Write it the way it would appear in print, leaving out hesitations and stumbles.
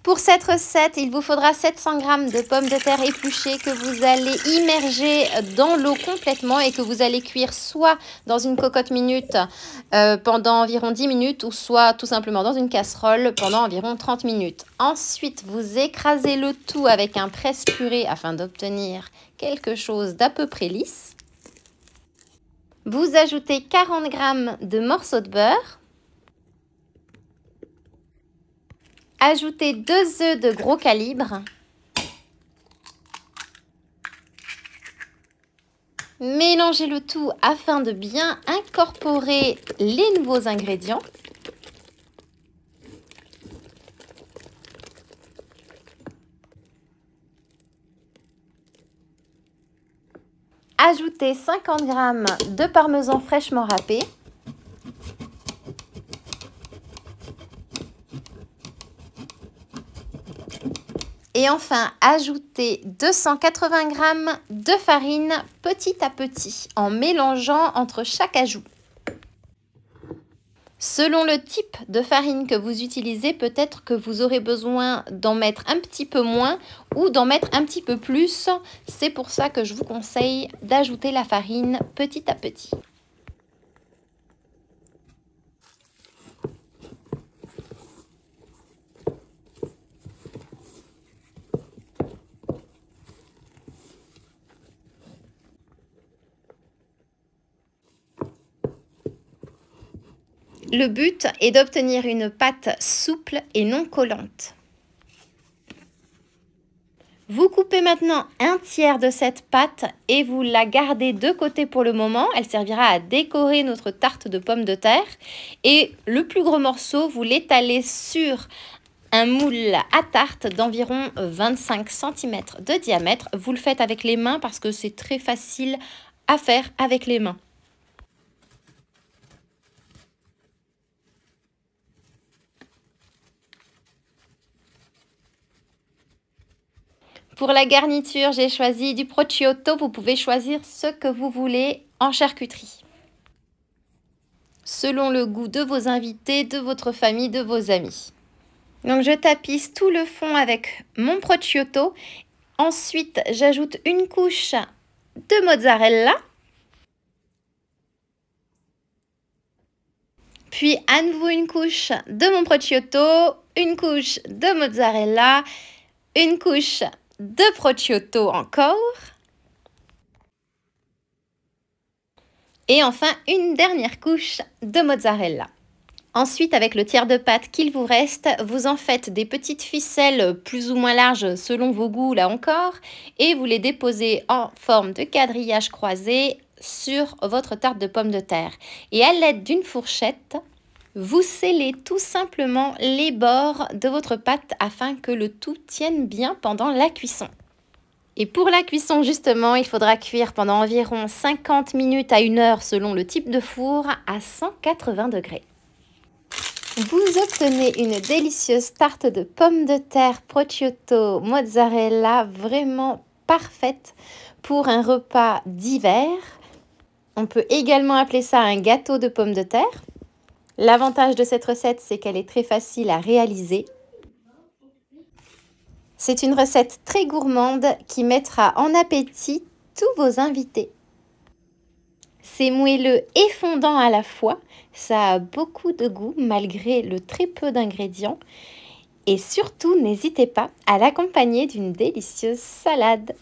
Pour cette recette, il vous faudra 700 g de pommes de terre épluchées que vous allez immerger dans l'eau complètement et que vous allez cuire soit dans une cocotte minute pendant environ 10 minutes ou soit tout simplement dans une casserole pendant environ 30 minutes. Ensuite, vous écrasez le tout avec un presse-purée afin d'obtenir quelque chose d'à peu près lisse. Vous ajoutez 40 g de morceaux de beurre. Ajoutez 2 œufs de gros calibre. Mélangez le tout afin de bien incorporer les nouveaux ingrédients. Ajoutez 50 g de parmesan fraîchement râpé. Et enfin, ajoutez 280 g de farine petit à petit en mélangeant entre chaque ajout. Selon le type de farine que vous utilisez, peut-être que vous aurez besoin d'en mettre un petit peu moins ou d'en mettre un petit peu plus. C'est pour ça que je vous conseille d'ajouter la farine petit à petit. Le but est d'obtenir une pâte souple et non collante. Vous coupez maintenant un tiers de cette pâte et vous la gardez de côté pour le moment. Elle servira à décorer notre tarte de pommes de terre. Et le plus gros morceau, vous l'étalez sur un moule à tarte d'environ 25 cm de diamètre. Vous le faites avec les mains parce que c'est très facile à faire avec les mains. Pour la garniture, j'ai choisi du prosciutto. Vous pouvez choisir ce que vous voulez en charcuterie, selon le goût de vos invités, de votre famille, de vos amis. Donc je tapisse tout le fond avec mon prosciutto. Ensuite, j'ajoute une couche de mozzarella. Puis à nouveau une couche de mon prosciutto, une couche de mozzarella, une couche de prosciutto encore. Et enfin, une dernière couche de mozzarella. Ensuite, avec le tiers de pâte qu'il vous reste, vous en faites des petites ficelles plus ou moins larges selon vos goûts là encore. Et vous les déposez en forme de quadrillage croisé sur votre tarte de pommes de terre. Et à l'aide d'une fourchette, vous scellez tout simplement les bords de votre pâte afin que le tout tienne bien pendant la cuisson. Et pour la cuisson justement, il faudra cuire pendant environ 50 minutes à 1 heure selon le type de four à 180 degrés. Vous obtenez une délicieuse tarte de pommes de terre prosciutto mozzarella vraiment parfaite pour un repas d'hiver. On peut également appeler ça un gâteau de pommes de terre. L'avantage de cette recette, c'est qu'elle est très facile à réaliser. C'est une recette très gourmande qui mettra en appétit tous vos invités. C'est moelleux et fondant à la fois. Ça a beaucoup de goût malgré le très peu d'ingrédients. Et surtout, n'hésitez pas à l'accompagner d'une délicieuse salade.